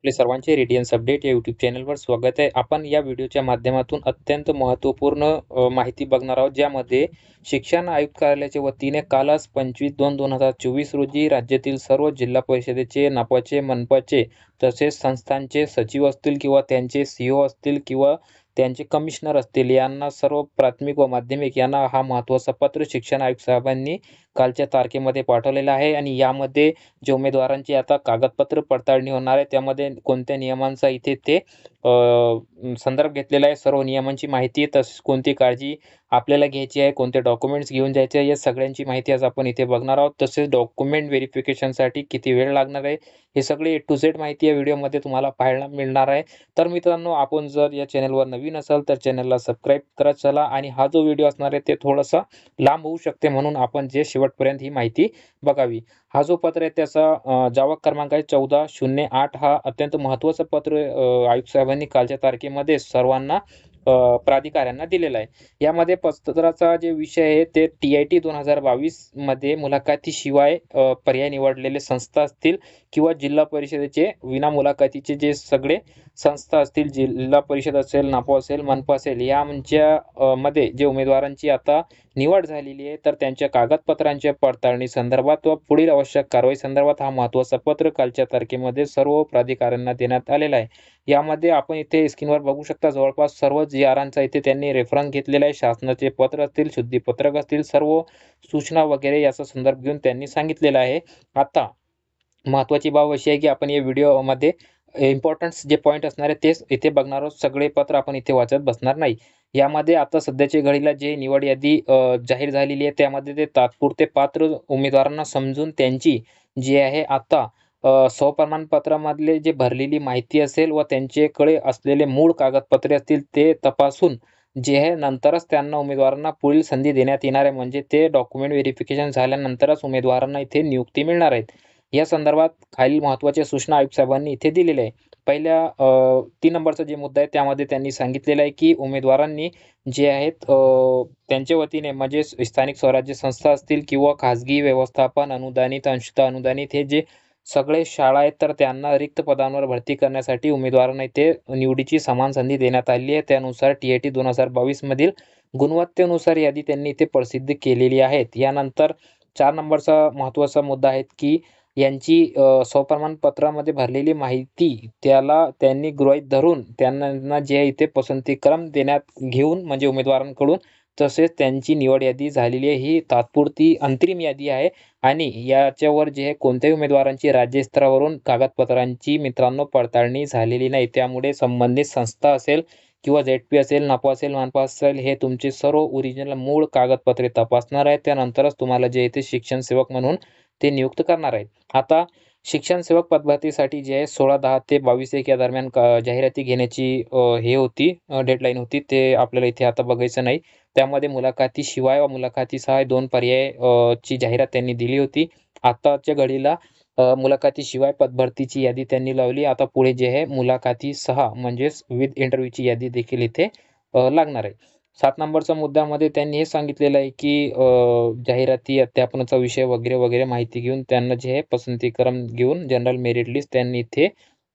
आपले सर्वांचे Radiance update या यूट्यूब चॅनलवर स्वागत आहे. आपण या व्हिडिओच्या माध्यमातून अत्यंत महत्त्वपूर्ण माहिती बघणार आहोत, ज्यामध्ये शिक्षण आयुक्त कार्यालयाच्या वतीने कालच 25/2/2024 रोजी राज्यातील सर्व जिल्हा परिषदेचे, नापाचे, मनपाचे तसेच संस्थांचे सचिव असतील किंवा त्यांचे CEO असतील किंवा त्यांचे कमिशनर असतील, यांना सर्व प्राथमिक व माध्यमिक यांना हा महत्त्वाचा पत्र शिक्षण आयुक्त साहेबांनी कालच्या तारखेमध्ये पाठवलेला आहे. आणि यामध्ये जे उमेदवारांची आता कागदपत्र पडताळणी होणार आहे, त्यामध्ये कोणत्या नियमांचा इथे ते संदर्भ घेतलेला आहे. सर्व नियमांची माहिती, तसेच कोणती काळजी आपल्याला घ्यायची आहे, कोणते डॉक्युमेंट्स घेऊन जायचे आहे, या सगळ्यांची माहिती आज आपण इथे बघणार आहोत. तसेच डॉक्युमेंट व्हेरिफिकेशनसाठी किती वेळ लागणार आहे, हे सगळे ए टू झेड माहिती या व्हिडिओमध्ये तुम्हाला पाहायला मिळणार आहे. तर मित्रांनो, आपण जर या चॅनलवर नवीन असाल तर चॅनलला सबस्क्राईब करत चला. आणि हा जो व्हिडिओ असणार आहे ते थोडासा लांब होऊ शकते, म्हणून आपण जे शेवटपर्यंत ही माहिती बघावी. हा जो पत्र आहे त्याचा जावक क्रमांक आहे 1408. हा अत्यंत महत्त्वाचं पत्र आयुक्त साहेबांनी कालच्या तारखेमध्ये सर्वांना प्राधिकाऱ्यांना दिलेला आहे. यामध्ये पत्राचा जे विषय आहे ते TIT 2022 मध्ये मुलाखतीशिवाय पर्याय निवडलेले संस्था असतील किंवा जिल्हा परिषदेचे विना मुलाखतीचे जे सगळे संस्था असतील, जिल्हा परिषद असेल, नापा असेल, मनपा असेल, यांच्या मध्ये जे उमेदवारांची आता निवड झालेली आहे, तर त्यांच्या कागदपत्रांच्या पडताळणी संदर्भात व पुढील आवश्यक कारवाई संदर्भात हा महत्त्वाचा पत्र कालच्या तारखेमध्ये सर्व प्राधिकाऱ्यांना देण्यात आलेला आहे. यामध्ये आपण इथे स्क्रीनवर बघू शकता, जवळपास सर्व GRांचा इथे त्यांनी रेफरन्स घेतलेला आहे. शासनाचे पत्र असतील, शुद्धीपत्रक असतील, सर्व सूचना वगैरे याचा संदर्भ घेऊन त्यांनी सांगितलेला आहे. आता महत्त्वाची बाब अशी आहे की आपण या व्हिडिओमध्ये इम्पॉर्टन्स जे पॉईंट असणार आहे तेच इथे बघणार आहोत. सगळे पत्र आपण इथे वाचत बसणार नाही. यामध्ये आता सध्याच्या घडीला जे निवड यादी जाहीर झालेली आहे, त्यामध्ये ते तात्पुरते पात्र उमेदवारांना समजून त्यांची जी आहे आता स्वप्रमाणपत्रामधले जे भरलेली माहिती असेल व त्यांच्याकडे असलेले मूळ कागदपत्रे असतील ते तपासून जे आहे नंतरच त्यांना उमेदवारांना पुढील संधी देण्यात येणार आहे. म्हणजे ते डॉक्युमेंट व्हेरिफिकेशन झाल्यानंतरच उमेदवारांना इथे नियुक्ती मिळणार आहेत. या संदर्भात खालील महत्त्वाच्या सूचना आयुक्त साहेबांनी इथे दिलेल्या आहे. पहिल्या 3 नंबरचा जे मुद्दा आहे त्यामध्ये त्यांनी सांगितलेलं आहे की उमेदवारांनी जे आहेत त्यांच्या वतीने म्हणजे स्थानिक स्वराज्य संस्था असतील किंवा खाजगी व्यवस्थापन अनुदानित, अंशतः अनुदानित हे जे सगळे शाळा आहेत, तर त्यांना रिक्त पदांवर भरती करण्यासाठी उमेदवारांना इथे निवडीची समान संधी देण्यात आली आहे. त्यानुसार TIT 2022 मधील गुणवत्तेनुसार यादी त्यांनी इथे प्रसिद्ध केलेली आहे. यानंतर 4 नंबरचा महत्त्वाचा मुद्दा आहे की यांची स्वप्रमाणपत्रामध्ये भरलेली माहिती त्याला त्यांनी गृहीत धरून त्यांना जे आहे इथे पसंतीक्रम देण्यात घेऊन म्हणजे उमेदवारांकडून, तसेच त्यांची निवड यादी झालेली आहे. ही तात्पुरती अंतरिम यादी आहे आणि याच्यावर जे आहे कोणत्याही उमेदवारांची राज्यस्तरावरून कागदपत्रांची मित्रांनो पडताळणी झालेली नाही. त्यामुळे संबंधित संस्था असेल किंवा ZP असेल, नापा असेल, मनपा असेल, हे तुमचे सर्व ओरिजिनल मूळ कागदपत्रे तपासणार आहेत. त्यानंतरच तुम्हाला जे इथे शिक्षण सेवक म्हणून ते नियुक्त करणार आहेत. आता शिक्षण सेवक पदभरतीसाठी जे आहे 16/10 ते 22/1 या दरम्यान जाहिराती घेण्याची हे होती डेडलाईन होती. ते आपल्याला इथे आता बघायचं नाही. त्यामध्ये मुलाखतीशिवाय व मुलाखतीसह 2 पर्याय ची जाहिरात त्यांनी दिली होती. आताच्या घडीला मुलाखतीशिवाय पदभरतीची यादी त्यांनी लावली. आता पुढे जे आहे मुलाखतीसह म्हणजेच विथ इंटरव्ह्यूची यादी देखील इथे लागणार आहे. 7 नंबरच्या मुद्द्यामध्ये त्यांनी हे सांगितलेलं आहे की जाहिराती, अध्यापनाचा विषय वगैरे वगैरे माहिती घेऊन त्यांना जे आहे पसंतीक्रम घेऊन जनरल मेरिट लिस्ट त्यांनी इथे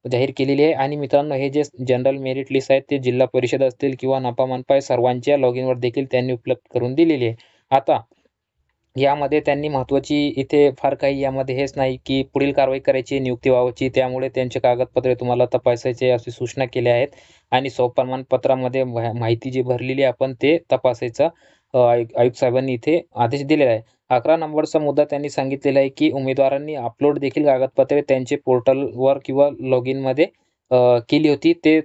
जाहीर केलेली आहे. आणि मित्रांनो, हे जे जनरल मेरिट लिस्ट आहे ते जिल्हा परिषद असतील किंवा नापा मनपा सर्वांच्या लॉगिनवर देखील त्यांनी उपलब्ध करून दिलेली आहे. आता यामध्ये त्यांनी महत्त्वाची इथे फार काही यामध्ये हेच नाही की पुढील कारवाई करायची, नियुक्ती व्हावची, त्यामुळे त्यांचे कागदपत्रे तुम्हाला तपासायचे अशी सूचना केल्या आहेत. आणि स्वप्रमाणपत्रामध्ये माहिती जी भरलेली आहे आपण ते तपासायचा आयुक्त साहेबांनी इथे आदेश दिलेला आहे. 11 नंबरचा मुद्दा त्यांनी सांगितलेला आहे की उमेदवारांनी अपलोड देखील कागदपत्रे त्यांचे पोर्टलवर किंवा लॉगिनमध्ये केली होती. ते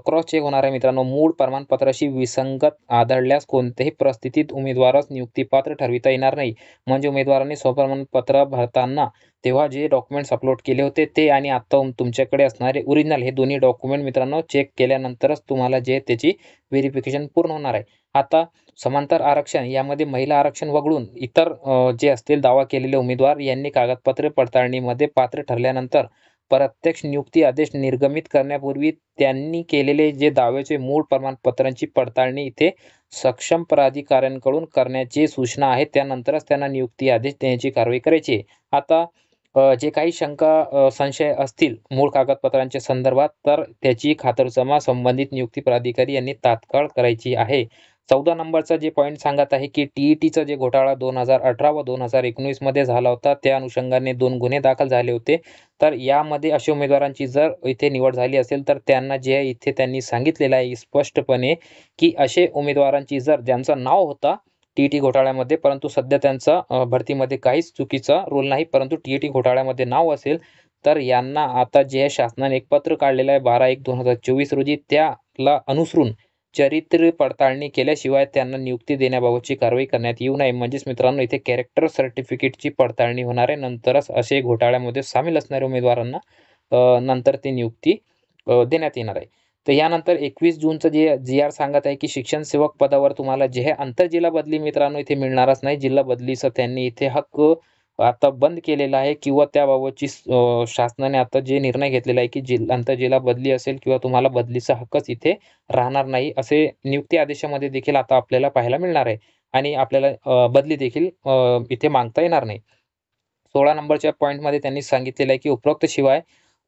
क्रॉस चेक होणार आहे मित्रांनो. मूळ प्रमाणपत्राशी विसंगत आढळल्यास कोणत्याही परिस्थितीत उमेदवारास नियुक्तीपात्र ठरविता येणार नाही. म्हणजे उमेदवारांनी स्वप्रमाणपत्र भरताना तेव्हा जे डॉक्युमेंट्स अपलोड केले होते ते आणि आता तुमच्याकडे असणारे ओरिजिनल, हे दोन्ही डॉक्युमेंट मित्रांनो चेक केल्यानंतरच तुम्हाला जे त्याची व्हेरिफिकेशन पूर्ण होणार आहे. आता समांतर आरक्षण यामध्ये महिला आरक्षण वगळून इतर जे असतील दावा केलेले उमेदवार यांनी कागदपत्रे पडताळणीमध्ये पात्र ठरल्यानंतर प्रत्यक्ष नियुक्ती आदेश निर्गमित करण्यापूर्वी त्यांनी केलेले जे दाव्याचे मूळ प्रमाणपत्रांची पडताळणी इथे सक्षम प्राधिकाऱ्यांकडून करण्याची सूचना आहे. त्यानंतरच त्यांना नियुक्ती आदेश देण्याची कारवाई करायची आहे. आता जे काही शंका संशय असतील मूळ कागदपत्रांच्या संदर्भात तर त्याची खातरजमा संबंधित नियुक्ती प्राधिकारी यांनी तात्काळ करायची आहे. 14 नंबरचा जे पॉईंट सांगत आहे की टी-ई-टीचा जे घोटाळा 2018 व 2019 मध्ये झाला होता, त्या अनुषंगाने 2 गुन्हे दाखल झाले होते. तर यामध्ये अशा उमेदवारांची जर इथे निवड झाली असेल तर त्यांना जे आहे इथे त्यांनी सांगितलेलं आहे स्पष्टपणे की असे उमेदवारांची जर ज्यांचं नाव होता टी-ई-टी घोटाळ्यामध्ये, परंतु सध्या त्यांचा भरतीमध्ये काहीच चुकीचा रोल नाही, परंतु टी-ई-टी घोटाळ्यामध्ये नाव असेल तर यांना आता जे आहे शासनाने एक पत्र काढलेलं आहे 12/1/2024 रोजी, त्याला अनुसरून चरित्र पडताळणी केल्याशिवाय त्यांना नियुक्ती देण्याबाबतची कारवाई करण्यात येऊ नये. म्हणजेच मित्रांनो, इथे कॅरेक्टर सर्टिफिकेटची पडताळणी होणार आहे. नंतरच असे घोटाळ्यामध्ये सामील असणाऱ्या उमेदवारांना नंतर ती नियुक्ती देण्यात येणार आहे. तर यानंतर 21 जूनचं जे जी-आर सांगत आहे की शिक्षण सेवक पदावर तुम्हाला जे आहे आंतरजिल्हा बदली मित्रांनो इथे मिळणारच नाही. जिल्हा बदलीचा त्यांनी इथे हक्क आता बंद केलेला आहे किंवा त्याबाबतची शासनाने आता जे निर्णय घेतलेला आहे की आंतरजिल्हा बदली असेल किंवा तुम्हाला बदलीचा हक्कच इथे राहणार नाही, असे नियुक्ती आदेशामध्ये देखील आता आपल्याला पाहायला मिळणार आहे आणि आपल्याला बदली देखील इथे मागता येणार नाही. 16 नंबरच्या पॉईंटमध्ये त्यांनी सांगितलेलं आहे की उपरोक्त शिवाय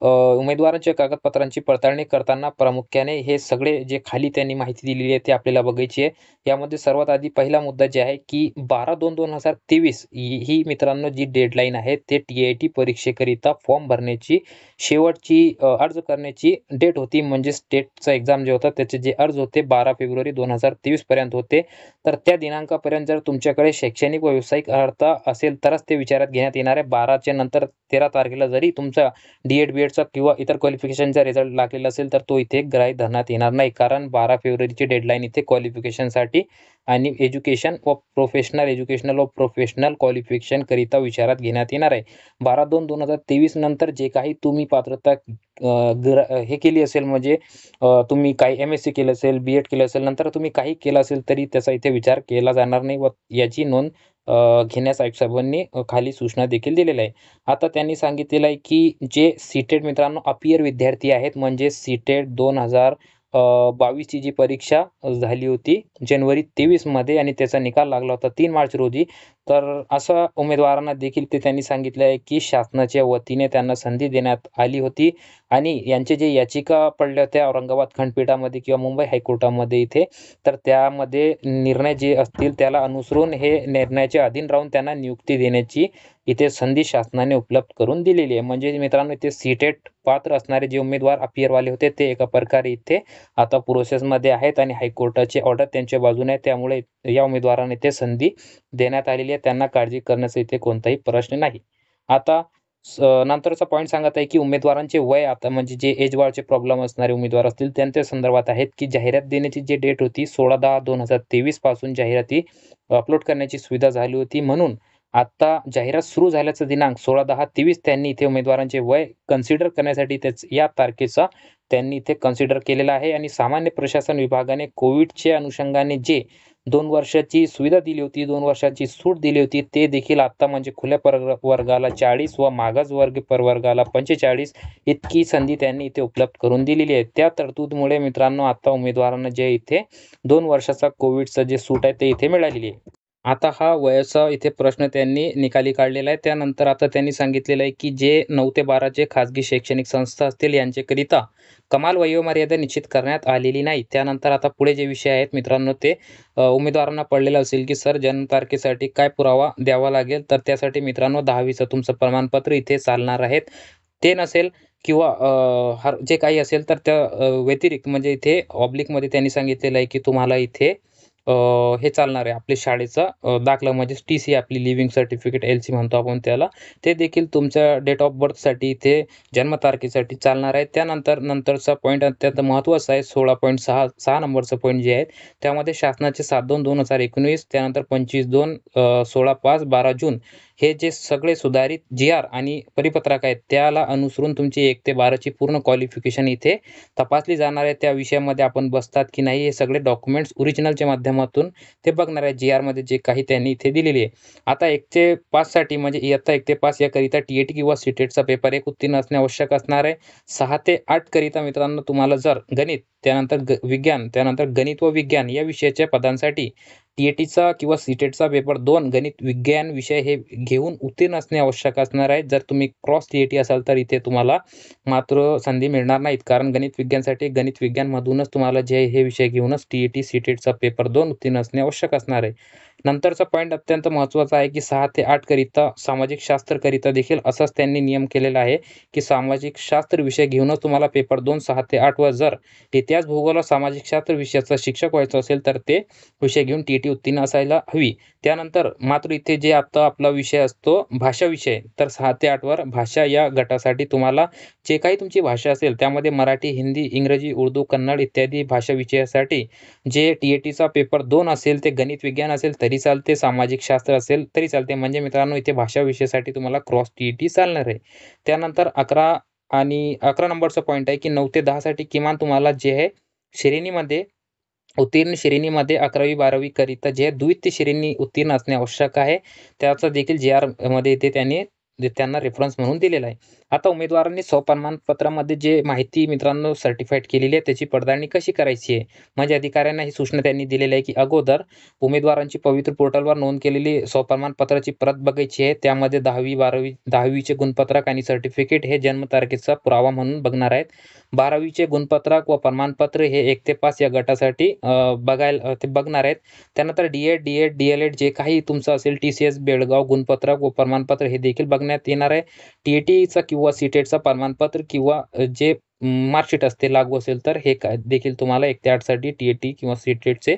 उमेदवारांच्या कागदपत्रांची पडताळणी करताना प्रामुख्याने हे सगळे जे खाली त्यांनी माहिती दिलेली आहे ते आपल्याला बघायची आहे. यामध्ये सर्वात आधी पहिला मुद्दा जे आहे की 12/2/2023 ही मित्रांनो जी डेडलाईन आहे ते टी-आय-टी परीक्षेकरिता फॉर्म भरण्याची शेवटची अर्ज करण्याची डेट होती. म्हणजे स्टेटचा एक्झाम जे होता त्याचे जे अर्ज होते 12 फेब्रुवारी 2023 पर्यंत होते. तर त्या दिनांकापर्यंत जर तुमच्याकडे शैक्षणिक व व्यावसायिक अर्हता असेल तरच ते विचारात घेण्यात येणार आहे. 12च्या नंतर 13 तारखेला जरी तुमचा डी-एड, बी-एडचा किंवा इतर क्वालिफिकेशनचा रिझल्ट लागलेला असेल तर तो इथे ग्राह्य धरण्यात येणार नाही. कारण 12 फेब्रुवारीची डेडलाईन इथे क्वालिफिकेशनसाठी आणि एज्युकेशन व प्रोफेशनल क्वालिफिकेशन करिता विचारात घेण्यात येणार आहे. 12/2/2023 नंतर जे काही तुम्ही पात्रता हे केली असेल म्हणजे तुम्ही काही एम-एस-सी केलं असेल, बी-एड केलं असेल, नंतर तुम्ही काही केलं असेल तरी त्याचा इथे विचार केला जाणार नाही व याची नोंद घेण्यास आयुक्त साहेबांनी खाली सूचना देखील दिलेल्या आहे. आता त्यांनी सांगितलेलं आहे की जे सी-टेट मित्रांनो अपियर विद्यार्थी आहेत म्हणजे सी-टेट 2022ची जी परीक्षा झाली होती जानेवारी 23 मध्ये आणि त्याचा निकाल लागला होता 3 मार्च रोजी. तर अशा उमेदवारांना देखील ते त्यांनी सांगितलं आहे की शासनाच्या वतीने त्यांना संधी देण्यात आली होती आणि यांचे जे याचिका पडल्या होत्या औरंगाबाद खंडपीठामध्ये किंवा मुंबई हायकोर्टामध्ये इथे, तर त्यामध्ये निर्णय जे असतील त्याला अनुसरून हे निर्णयाच्या अधीन राहून त्यांना नियुक्ती देण्याची इथे संधी शासनाने उपलब्ध करून दिलेली आहे. म्हणजे मित्रांनो इथे सी-टेट पात्र असणारे जे उमेदवार अपियरवाले होते ते एका प्रकारे इथे आता प्रोसेसमध्ये आहेत आणि हायकोर्टाची ऑर्डर त्यांच्या बाजूने आहे. त्यामुळे या उमेदवारांना इथे संधी देण्यात आलेली आहे. त्यांना काळजी करण्याचा इथे कोणताही प्रश्न नाही. आता नंतरचा पॉईंट सांगत आहे की उमेदवारांचे वय आता म्हणजे जे एज बारचे प्रॉब्लेम असणारे उमेदवार असतील त्यांच्या संदर्भात आहेत की जाहिरात देण्याची जी डेट होती 16/10/2023 पासून जाहिराती अपलोड करण्याची सुविधा झाली होती. म्हणून आता जाहिरात सुरू झाल्याचा दिनांक 16/10/23 त्यांनी इथे उमेदवारांचे वय कन्सिडर करण्यासाठी या तारखेचा त्यांनी इथे कन्सिडर केलेला आहे आणि सामान्य प्रशासन विभागाने कोविडच्या अनुषंगाने जे 2 वर्षाची सुविधा दिली होती, 2 वर्षाची सूट दिली होती, ते देखील आता म्हणजे खुल्या वर्गाला 40 व मागास वर्ग प्रवर्गाला 45 इतकी संधी त्यांनी इथे उपलब्ध करून दिलेली आहे. त्या तरतूदमुळे मित्रांनो आता उमेदवारांना जे इथे 2 वर्षाचा कोविडचं जे सूट आहे ते इथे मिळालेली आहे. आता हा वयाचा इथे प्रश्न त्यांनी निकाली काढलेला आहे. त्यानंतर आता त्यांनी सांगितलेलं आहे की जे 9 ते 12 जे खाजगी शैक्षणिक संस्था असतील यांच्याकरिता कमाल वयोमर्यादा निश्चित करण्यात आलेली नाही. त्यानंतर आता पुढे जे विषय आहेत मित्रांनो ते उमेदवारांना पडलेलं असेल की सर जन्मतारखेसाठी काय पुरावा द्यावा लागेल, तर त्यासाठी मित्रांनो 10वीचं तुमचं प्रमाणपत्र इथे चालणार आहेत. ते नसेल किंवा जे काही असेल तर त्या व्यतिरिक्त म्हणजे इथे ऑब्लिकमध्ये त्यांनी सांगितलेलं आहे की तुम्हाला इथे हे चालणार आहे आपल्या शाळेचा दाखला म्हणजे टी-सी आपली लिव्हिंग सर्टिफिकेट एल-सी म्हणतो आपण त्याला, ते देखील तुमच्या डेट ऑफ बर्थसाठी इथे जन्मतारखेसाठी चालणार आहे. त्यानंतर नंतरचा पॉईंट अत्यंत महत्त्वाचा आहे 16.6 नंबरचं पॉईंट जे आहे त्यामध्ये शासनाचे 7/2/2019 त्यानंतर 25/2 16/5 12 जून हे जे सगळे सुधारित जी-आर आणि परिपत्रक आहेत त्याला अनुसरून तुमची 1 ते 12ची पूर्ण क्वालिफिकेशन इथे तपासली जाणार आहे. त्या विषयामध्ये आपण बसतात की नाही हे सगळे डॉक्युमेंट्स ओरिजिनलच्या माध्यमातून ते बघणार आहे जी-आरमध्ये जे काही त्यांनी इथे दिलेली आहे. आता 1 ते 5 साठी म्हणजे इयत्ता 1 ते 5 याकरिता टी-ए-टी किंवा सी-टेटचा पेपर 1 उत्तीर्ण असणे आवश्यक असणार आहे. 6 ते 8 करिता मित्रांनो तुम्हाला जर गणित त्यानंतर विज्ञान त्यानंतर गणित व विज्ञान या विषयाच्या पदांसाठी टी-ए-टीचा किंवा सी-टेटचा पेपर 2 गणित विज्ञान विषय हे घेऊन उत्तीर्ण असणे आवश्यक असणार आहे. जर तुम्ही क्रॉस टी-ए-टी असाल तर इथे तुम्हाला मात्र संधी मिळणार नाहीत, कारण गणित विज्ञानसाठी गणित विज्ञानमधूनच तुम्हाला जे हे विषय घेऊनच टी-ए-टी, सी-टेटचा पेपर 2 उत्तीर्ण असणे आवश्यक असणार आहे. नंतरचा पॉईंट अत्यंत महत्त्वाचा आहे की 6 ते 8 करिता सामाजिक शास्त्रकरिता देखील असाच त्यांनी नियम केलेला आहे की सामाजिक शास्त्र विषय घेऊनच तुम्हाला पेपर 2 6 ते 8 व जर इतिहास, भूगोल व सामाजिक शास्त्र विषयाचा शिक्षक व्हायचं असेल तर ते विषय घेऊन टी-ए-टी उत्तीर्ण असायला हवी. त्यानंतर मात्र इथे जे आता आपला विषय असतो भाषा विषय, तर 6 ते 8 वर भाषा या गटासाठी तुम्हाला जे काही तुमची भाषा असेल त्यामध्ये मराठी, हिंदी, इंग्रजी, उर्दू, कन्नड इत्यादी भाषा विषयासाठी जे टी-ए-टीचा पेपर 2 असेल ते गणित विज्ञान असेल तरी चालते, सामाजिक शास्त्र असेल तरी चालते. म्हणजे मित्रांनो इथे भाषा विषयासाठी तुम्हाला क्रॉस टी-ए-टी चालणार आहे. त्यानंतर 11 नंबरचा पॉईंट आहे की 9 ते 10 साठी किमान तुम्हाला जे आहे श्रेणीमध्ये उत्तीर्ण श्रेणीमध्ये 11वी-12वी करिता जे द्वितीय श्रेणी उत्तीर्ण असणे आवश्यक आहे. त्याचा देखील जे-आर मध्ये इथे त्यांना रेफरन्स म्हणून दिलेला आहे. आता उमेदवारांनी स्वप्रमाणपत्रामध्ये जे माहिती मित्रांनो सर्टिफाईड केलेली आहे त्याची पडताळणी कशी करायची आहे, म्हणजे अधिकाऱ्यांना ही सूचना त्यांनी दिलेली आहे की अगोदर उमेदवारांची पवित्र पोर्टलवर नोंद केलेली स्वप्रमाणपत्राची प्रत बघायची आहे. त्यामध्ये 10वीचे गुणपत्रक आणि सर्टिफिकेट हे जन्मतारखेचा पुरावा म्हणून बघणार आहेत. 12वीचे गुणपत्रक व प्रमाणपत्र हे 1 ते 5 या गटासाठी ते बघणार आहेत. त्यानंतर डी-एड, डी-एल-एड जे काही तुमचं असेल टी-सी-एस बेळगाव गुणपत्रक व प्रमाणपत्र हे देखील बघण्यात येणार आहे. टी-ए-टीचा किंवा सी-टेटचा प्रमाणपत्र किंवा जे मार्कशीट असते लागू असेल तर हे देखील तुम्हाला 1 ते 8 साठी टी-ए-टी किंवा सी-टेटचे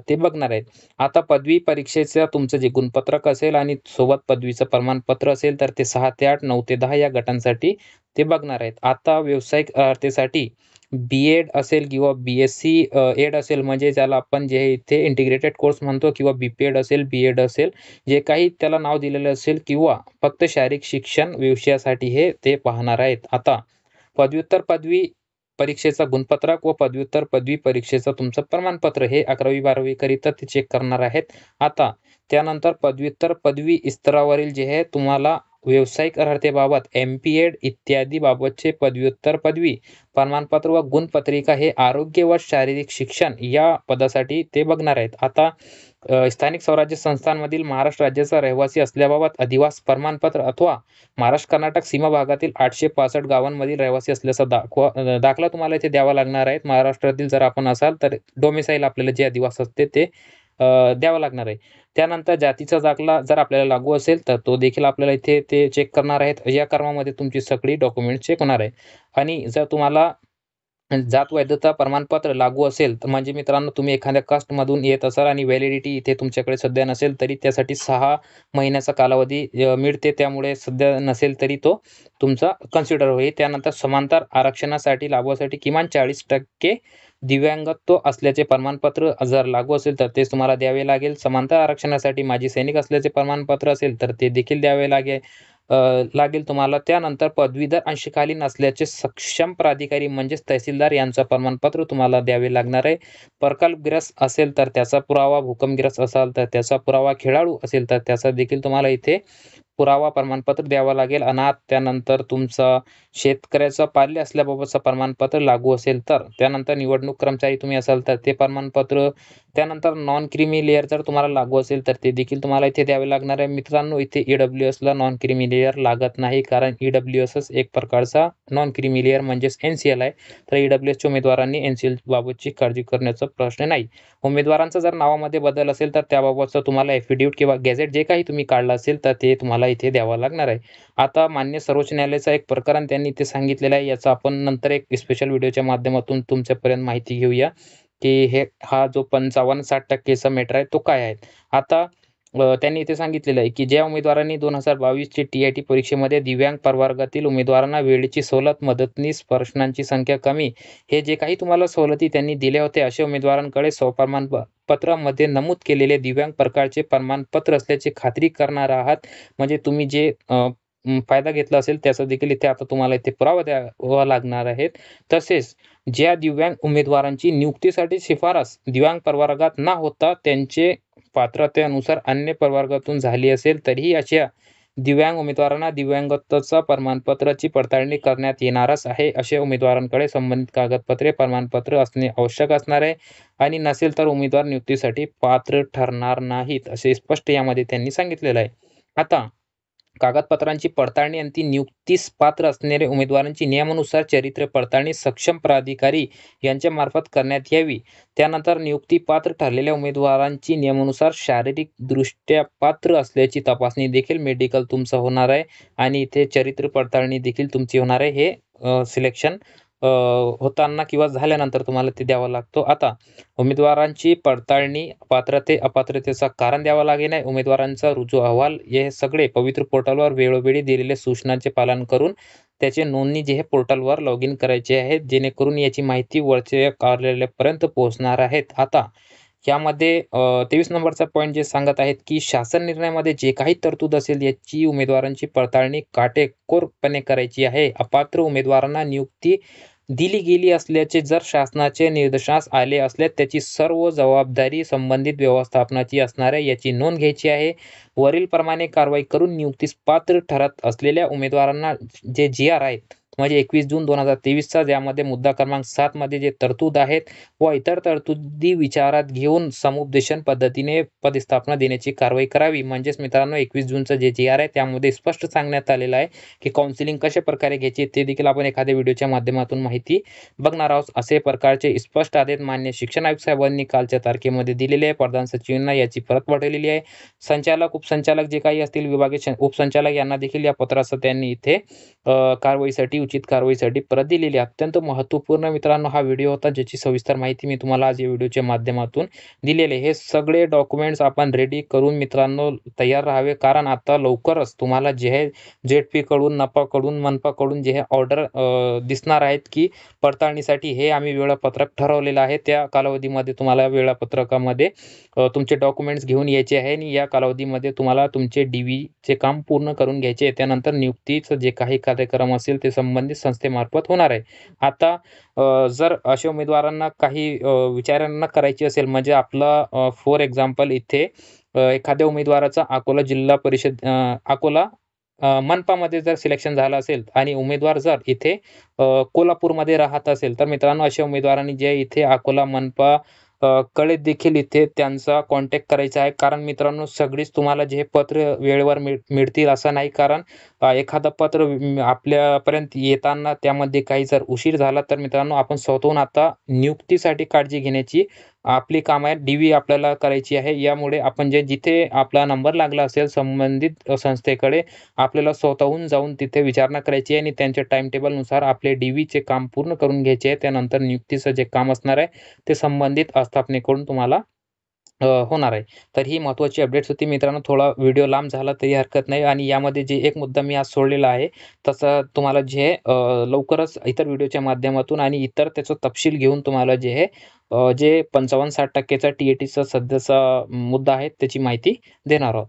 ते बघणार आहेत. आता पदवी परीक्षेचं तुमचं जे गुणपत्रक असेल आणि सोबत पदवीचं प्रमाणपत्र असेल तर ते 6 ते 8, 9 ते 10 या गटांसाठी ते बघणार आहेत. आता व्यावसायिक अर्हतेसाठी बी-एड असेल किंवा बी-एस-सी एड असेल, म्हणजे ज्याला आपण जे इथे इंटिग्रेटेड कोर्स म्हणतो, किंवा बी-पी-एड असेल, बी-एड असेल, जे काही त्याला नाव दिलेलं असेल, किंवा फक्त शारीरिक शिक्षण विषयासाठी हे ते पाहणार आहेत. आता पदव्युत्तर पदवी परीक्षेचा गुणपत्रक व पदव्युत्तर पदवी परीक्षेचं तुमचं प्रमाणपत्र हे 11वी-12वी करिता ते चेक करणार आहेत. आता त्यानंतर पदव्युत्तर पदवी स्तरावरील जे आहे तुम्हाला व्यावसायिक अर्हतेबाबत एम-पी-एड इत्यादी बाबतचे पदव्युत्तर पदवी प्रमाणपत्र व गुणपत्रिका हे आरोग्य व शारीरिक शिक्षण या पदासाठी ते बघणार आहेत. आता स्थानिक स्वराज्य संस्थांमधील महाराष्ट्र राज्याचा रहिवासी असल्याबाबत अधिवास प्रमाणपत्र अथवा महाराष्ट्र कर्नाटक सीमा भागातील 865 गावांमधील रहिवासी असल्याचा दाखला तुम्हाला इथे द्यावा लागणार आहे. महाराष्ट्रातील जर आपण असाल तर डोमिसाईल आपल्याला जे अधिवास असते ते द्यावा लागणार आहे. त्यानंतर जातीचा दाखला जर आपल्याला लागू असेल तर तो देखील आपल्याला इथे ते चेक करणार आहेत. या क्रमामध्ये तुमची सगळी डॉक्युमेंट चेक होणार आहे. आणि जर तुम्हाला जात वैधता प्रमाणपत्र लागू असेल तर म्हणजे मित्रांनो तुम्ही एखाद्या कास्टमधून येत असाल आणि व्हॅलिडिटी इथे तुमच्याकडे सध्या नसेल तरी त्यासाठी 6 महिन्याचा कालावधी मिळते, त्यामुळे सध्या नसेल तरी तो तुमचा कन्सिडर होईल. त्यानंतर समांतर आरक्षणासाठी लाभसाठी किमान 40% दिव्यांगत्व असल्याचे प्रमाणपत्र जर लागू असेल तर तेच तुम्हाला द्यावे लागेल. समांतर आरक्षणासाठी माजी सैनिक असल्याचे प्रमाणपत्र असेल तर ते देखील द्यावे लागेल तुम्हाला. त्यानंतर पदवीधर अंशकालीन असल्याचे सक्षम प्राधिकारी म्हणजेच तहसीलदार यांचं प्रमाणपत्र तुम्हाला द्यावे लागणार आहे. प्रकल्पग्रस्त असेल तर त्याचा पुरावा, भूकंपग्रस्त असाल तर त्याचा पुरावा, खेळाडू असेल तर त्याचा देखील तुम्हाला इथे पुरावा प्रमाणपत्र द्यावा लागेल. अनाथ, त्यानंतर तुमचा शेतकऱ्याचा पाल्य असल्याबाबतचं प्रमाणपत्र लागू असेल तर, त्यानंतर निवडणूक कर्मचारी तुम्ही असाल तर ते प्रमाणपत्र, त्यानंतर नॉन क्रिमी लेअर जर तुम्हाला लागू असेल तर ते देखील तुम्हाला इथे द्यावे लागणार आहे. मित्रांनो इथे EWSला नॉन क्रिमी लेअर लागत नाही, कारण EWSच एक प्रकारचा नॉन क्रिमी लेअर म्हणजेच NCL आहे. तर EWSच्या उमेदवारांनी NCL बाबतची काळजी करण्याचा प्रश्न नाही. उमेदवारांचा जर नावामध्ये बदल असेल तर त्याबाबतचं तुम्हाला ॲफिडेव्हिट किंवा गॅझेट जे काही तुम्ही काढलं असेल तर ते तुम्हाला इथे द्यावं लागणार आहे. आता मान्य सर्वोच्च न्यायालयाचा एक प्रकरण त्यांनी इथे सांगितलेलं आहे, याचा आपण नंतर एक स्पेशल व्हिडिओच्या माध्यमातून तुमच्यापर्यंत माहिती घेऊया की हा जो 55-60% मॅटर आहे तो काय आहे. आता त्यांनी इथे सांगितलेलं आहे की ज्या उमेदवारांनी 2022ची टी-आय-टी परीक्षेमध्ये दिव्यांग प्रवर्गातील उमेदवारांना वेळेची सवलत, मदतनीस, प्रश्नांची संख्या कमी हे जे काही तुम्हाला सवलती त्यांनी दिल्या होत्या अशा उमेदवारांकडे स्वप्रमाणपत्रामध्ये नमूद केलेले दिव्यांग प्रकारचे प्रमाणपत्र असल्याची खात्री करणार आहात. म्हणजे तुम्ही जे फायदा घेतला असेल त्याचा देखील इथे आता तुम्हाला इथे पुरावा द्यावा लागणार आहेत. तसेच ज्या दिव्यांग उमेदवारांची नियुक्तीसाठी शिफारस दिव्यांग प्रवर्गात न होता त्यांचे पात्रतेनुसार अन्य प्रवर्गातून झाली असेल तरीही अशा दिव्यांग उमेदवारांना दिव्यांगत्वाचं प्रमाणपत्राची पडताळणी करण्यात येणारच आहे. असे उमेदवारांकडे संबंधित कागदपत्रे प्रमाणपत्र असणे आवश्यक असणार आहे आणि नसेल तर उमेदवार नियुक्तीसाठी पात्र ठरणार नाहीत, असे स्पष्ट यामध्ये त्यांनी सांगितलेलं आहे. आता कागदपत्रांची पडताळणी आणि ती नियुक्तीस पात्र असणाऱ्या उमेदवारांची नियमानुसार चरित्र पडताळणी सक्षम प्राधिकारी यांच्या मार्फत करण्यात यावी. त्यानंतर नियुक्ती पात्र ठरलेल्या उमेदवारांची नियमानुसार शारीरिकदृष्ट्या पात्र असल्याची तपासणी देखील मेडिकल तुमचं होणार आहे आणि इथे चरित्र पडताळणी देखील तुमची होणार आहे. हे सिलेक्शन होताना किंवा झाल्यानंतर तुम्हाला ते द्यावं लागतो. आता उमेदवारांची पडताळणी पात्रते अपात्रतेचं कारण द्यावं लागेल आहे. उमेदवारांचा रुजू अहवाल हे सगळे पवित्र पोर्टलवर वेळोवेळी दिलेल्या सूचनांचे पालन करून त्याची नोंदणी जे हे पोर्टलवर लॉग इन करायची आहे, जेणेकरून याची माहिती वरच्या कार्यालयापर्यंत पोहोचणार आहेत. आता यामध्ये 23 नंबरचा पॉईंट जे सांगत आहेत की शासन निर्णयामध्ये जे काही तरतूद असेल याची उमेदवारांची पडताळणी काटेकोरपणे करायची आहे. अपात्र उमेदवारांना नियुक्ती दिली गेली असल्याचे जर शासनाचे निदर्शनास आले असल्यास त्याची सर्व जबाबदारी संबंधित व्यवस्थापनाची असणार आहे, याची नोंद घ्यायची आहे. वरीलप्रमाणे कारवाई करून नियुक्तीस पात्र ठरत असलेल्या उमेदवारांना जे जी.आर. आहेत म्हणजे 21 जून 2023चा ज्यामध्ये मुद्दा क्रमांक 7 मध्ये जे तरतूद आहेत व इतर तरतुदी विचारात घेऊन समुपदेशन पद्धतीने पदस्थापना देण्याची कारवाई करावी. म्हणजेच मित्रांनो 21 जूनचं जे जी.आर. आहे त्यामध्ये स्पष्ट सांगण्यात आलेलं आहे की काउन्सिलिंग कशा प्रकारे घ्यायची ते देखील आपण एखाद्या व्हिडिओच्या माध्यमातून माहिती बघणार आहोत. असे प्रकारचे स्पष्ट आदेश मान्य शिक्षण आयुक्त साहेबांनी कालच्या तारखेमध्ये दिलेले आहे. प्रधान सचिवांना याची परत पाठवलेली आहे. संचालक उपसंचालक जे काही असतील विभागीय उपसंचालक यांना देखील या पत्रासह त्यांनी इथे कारवाईसाठी उचित कारवाईसाठी परत दिलेली आहे. अत्यंत महत्त्वपूर्ण मित्रांनो हा व्हिडिओ होता, ज्याची सविस्तर माहिती मी तुम्हाला आज या व्हिडिओच्या माध्यमातून दिलेले. हे सगळे डॉक्युमेंट्स आपण रेडी करून मित्रांनो तयार राहावे, कारण आता लवकरच तुम्हाला जे आहे ZP कडून, नपा कडून, मनपा कडून जे हे ऑर्डर दिसणार आहेत की पडताळणीसाठी हे आम्ही वेळापत्रक ठरवलेलं आहे. त्या कालावधीमध्ये तुम्हाला वेळापत्रकामध्ये तुमचे डॉक्युमेंट्स घेऊन यायचे आहे आणि या कालावधीमध्ये तुम्हाला तुमचे DVचे काम पूर्ण करून घ्यायचे आहे. त्यानंतर नियुक्तीचं जे काही कार्यक्रम असेल ते संबंधित संस्थेमार्फत होणार आहे. आता जर अशा उमेदवारांना काही विचारणा करायची असेल म्हणजे आपला फॉर एक्झाम्पल इथे एखाद्या उमेदवाराचा अकोला जिल्हा परिषद अकोला मनपामध्ये जर सिलेक्शन झालं असेल आणि उमेदवार जर इथे कोल्हापूरमध्ये राहत असेल तर मित्रांनो अशा उमेदवारांनी जे इथे अकोला मनपा कडे देखील इथे त्यांचा कॉन्टॅक्ट करायचा आहे. कारण मित्रांनो सगळीच तुम्हाला जे पत्र वेळेवर मिळतील असं नाही, कारण एखादं पत्र आपल्यापर्यंत येताना त्यामध्ये काही जर उशीर झाला तर मित्रांनो आपण स्वतःहून आता नियुक्तीसाठी काळजी घेण्याची आपली काम आहे. DV आपल्याला करायची आहे. यामुळे आपण जिथे आपला नंबर लागला असेल संबंधित संस्थेकडे आपल्याला स्वतःहून जाऊन तिथे विचारणा करायची आहे आणि त्यांच्या टाइम टेबलनुसार आपले DVचे काम पूर्ण करून घ्यायचे आहे. त्यानंतर नियुक्तीचं जे काम असणार आहे ते संबंधित आस्थापनेकडून तुम्हाला होणार आहे. तर ही महत्त्वाची अपडेट्स होती मित्रांनो. थोडा व्हिडिओ लांब झाला तरी हरकत नाही आणि यामध्ये जे एक मुद्दा मी आज सोडलेला आहे तसं तुम्हाला जे लवकरच इतर व्हिडिओच्या माध्यमातून आणि इतर त्याचा तपशील घेऊन तुम्हाला जे आहे जे 55-60% TATचा सध्याचा मुद्दा आहे त्याची माहिती देणार आहोत.